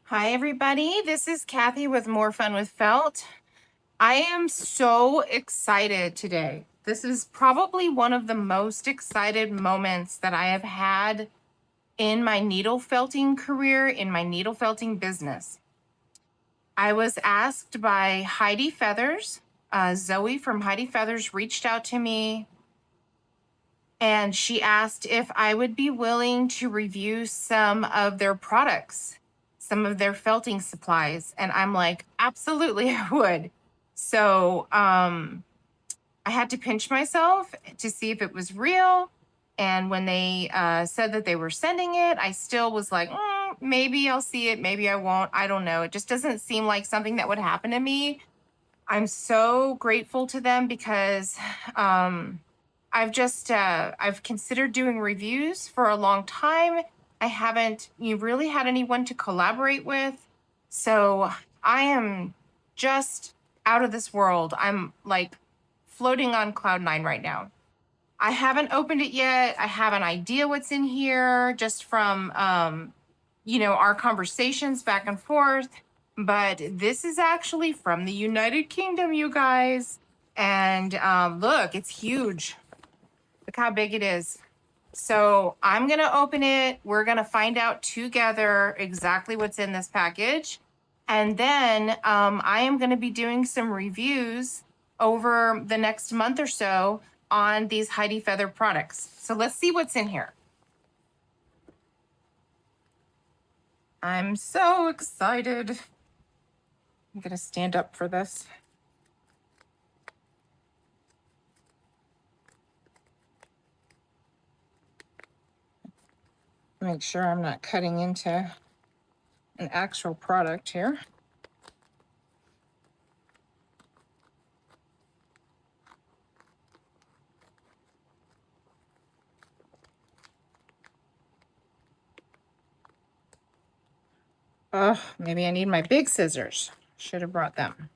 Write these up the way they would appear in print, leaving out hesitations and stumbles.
Hi, everybody. This is Kathy with More Fun with Felt. I am so excited today. This is probably one of the most excited moments that I have had in my needle felting career, in my needle felting business. I was asked by Heidi Feathers. Zoe from Heidi Feathers reached out to me and she asked if I would be willing to review some of their products, some of their felting supplies. And I'm like, absolutely, I would. So I had to pinch myself to see if it was real. And when they said that they were sending it, I still was like, maybe I'll see it, maybe I won't. I don't know. It just doesn't seem like something that would happen to me. I'm so grateful to them because I've considered doing reviews for a long time. I haven't really had anyone to collaborate with. So I am just out of this world. I'm like floating on cloud nine right now. I haven't opened it yet. I have an idea what's in here just from our conversations back and forth. But this is actually from the United Kingdom, you guys. And look, it's huge. Look how big it is. So I'm going to open it. We're going to find out together exactly what's in this package. And then I am going to be doing some reviews over the next month or so on these Heidi Feather products. So let's see what's in here. I'm so excited. I'm going to stand up for this. Make sure I'm not cutting into an actual product here. Oh, maybe I need my big scissors. Should have brought them.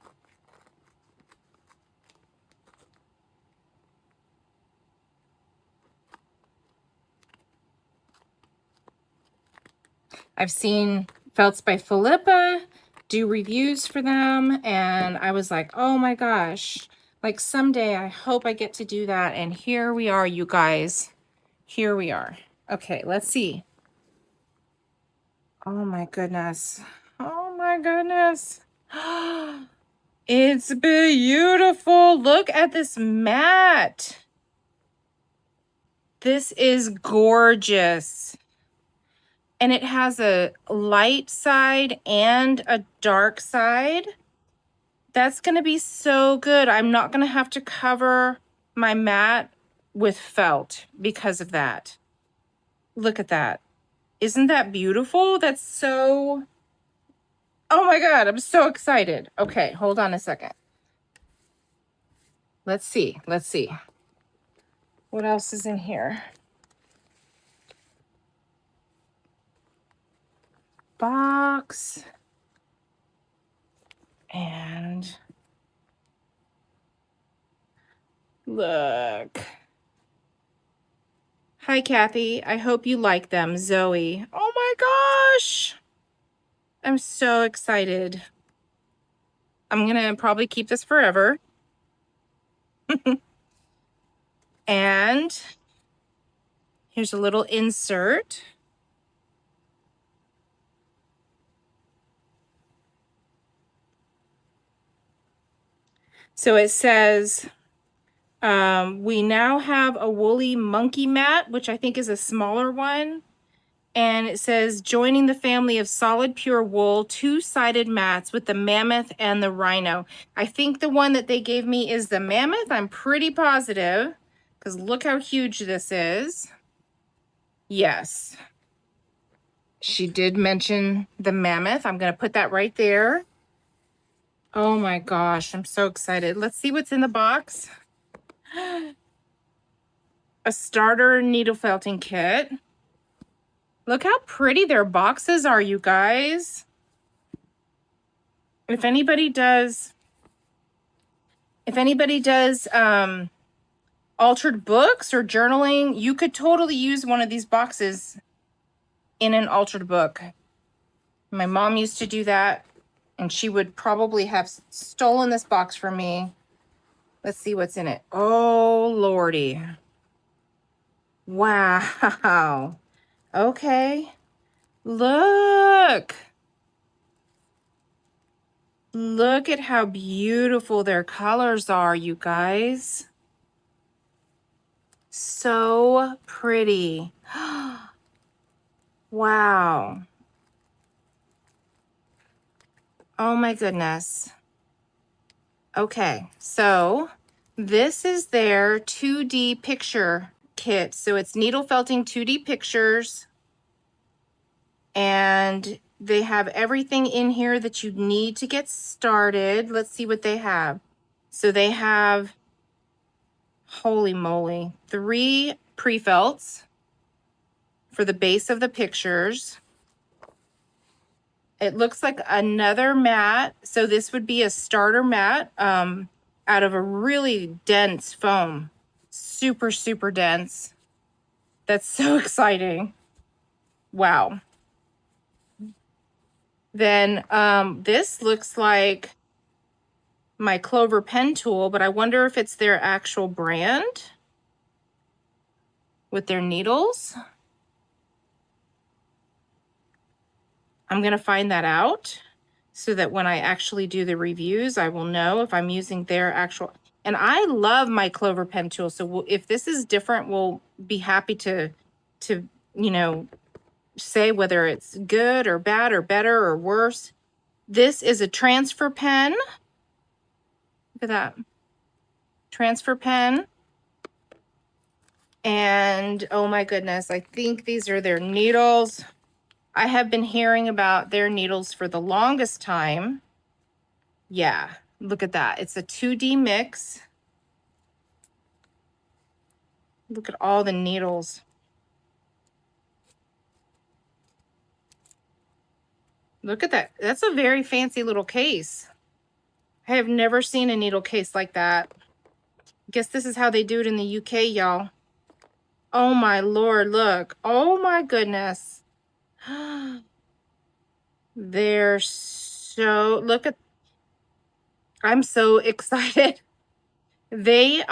I've seen Felts by Philippa do reviews for them, and I was like, oh my gosh, like someday I hope I get to do that. And here we are, you guys. Here we are. Okay, let's see. Oh my goodness. Oh my goodness. It's beautiful. Look at this mat. This is gorgeous. And it has a light side and a dark side. That's going to be so good. I'm not going to have to cover my mat with felt because of that. Look at that. Isn't that beautiful? That's so... Oh my God, I'm so excited. Okay, hold on a second. Let's see. What else is in here? Box. And look. Hi, Kathy. I hope you like them. Zoe. Oh my gosh. I'm so excited. I'm going to probably keep this forever. And here's a little insert. So it says, we now have a woolly monkey mat, which I think is a smaller one. And it says, joining the family of solid pure wool, two-sided mats with the mammoth and the rhino. I think the one that they gave me is the mammoth. I'm pretty positive, because look how huge this is. Yes. She did mention the mammoth. I'm going to put that right there. Oh my gosh, I'm so excited. Let's see what's in the box. A starter needle felting kit. Look how pretty their boxes are, you guys. If anybody does altered books or journaling, you could totally use one of these boxes in an altered book. My mom used to do that, and she would probably have stolen this box from me. Let's see what's in it. Oh, Lordy. Wow. Okay. Look. Look at how beautiful their colors are, you guys. So pretty. Wow. Oh my goodness. Okay, so this is their 2D picture kit. So it's needle felting 2D pictures, and they have everything in here that you need to get started. Let's see what they have. So they have, holy moly, 3 pre-felts for the base of the pictures. It looks like another mat. So this would be a starter mat out of a really dense foam. Super, super dense. That's so exciting. Wow. Then this looks like my Clover pen tool, but I wonder if it's their actual brand with their needles. I'm going to find that out so that when I actually do the reviews, I will know if I'm using their actual. And I love my Clover pen tool. So if this is different, we'll be happy to, you know, say whether it's good or bad or better or worse. This is a transfer pen. Look at that. Transfer pen. And oh my goodness, I think these are their needles. I have been hearing about their needles for the longest time. Yeah, look at that. It's a 2D mix. Look at all the needles. Look at that. That's a very fancy little case. I have never seen a needle case like that. Guess this is how they do it in the UK, y'all. Oh my Lord, look. Oh my goodness. They're so, look at, I'm so excited. They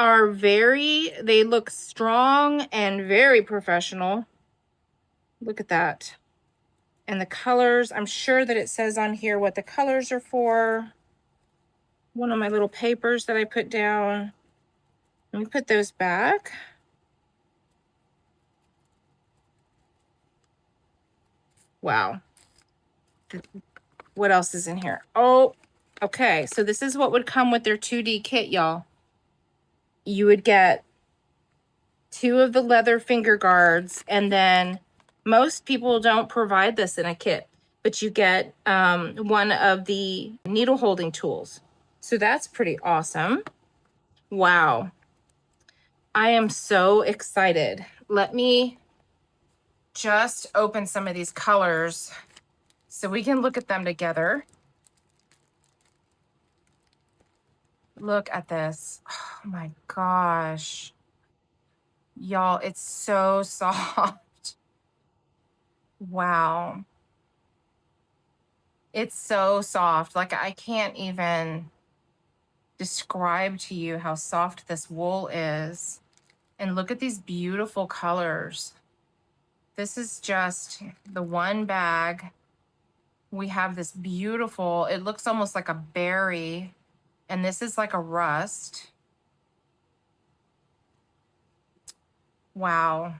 look strong and very professional. Look at that. And the colors, I'm sure that it says on here what the colors are for. One of my little papers that I put down. Let me put those back. Wow. What else is in here? Oh, okay. So this is what would come with their 2D kit, y'all. You would get 2 of the leather finger guards, and then most people don't provide this in a kit, but you get one of the needle holding tools. So that's pretty awesome. Wow. I am so excited. Let me just open some of these colors so we can look at them together. Look at this. Oh my gosh. Y'all, it's so soft. Wow. It's so soft. Like, I can't even describe to you how soft this wool is. And look at these beautiful colors. This is just the one bag. We have this beautiful, it looks almost like a berry, and this is like a rust. Wow.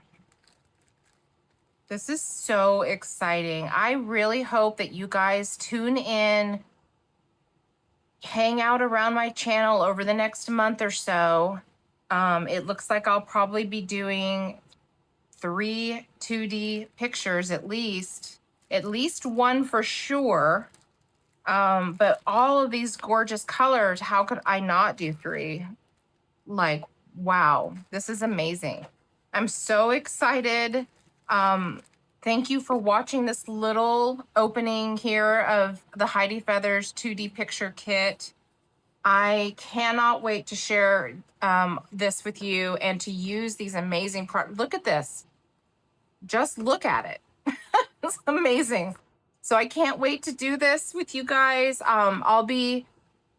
This is so exciting. I really hope that you guys tune in, hang out around my channel over the next month or so. It looks like I'll probably be doing 3 2D pictures at least one for sure. But all of these gorgeous colors, how could I not do 3? Like, wow, this is amazing. I'm so excited. Thank you for watching this little opening here of the Heidi Feathers 2D picture kit. I cannot wait to share this with you and to use these amazing products. Look at this. Just look at it. It's amazing. So I can't wait to do this with you guys. I'll be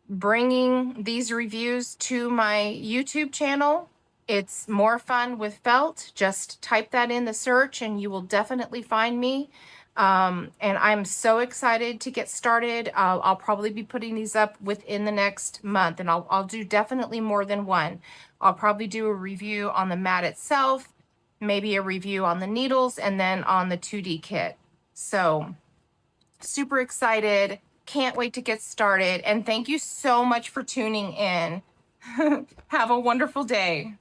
bringing these reviews to my YouTube channel. It's More Fun with Felt. Just type that in the search and you will definitely find me. And I'm so excited to get started. I'll probably be putting these up within the next month, and I'll do definitely more than one. I'll probably do a review on the mat itself, maybe a review on the needles, and then on the 2D kit. So super excited. Can't wait to get started. And thank you so much for tuning in. Have a wonderful day.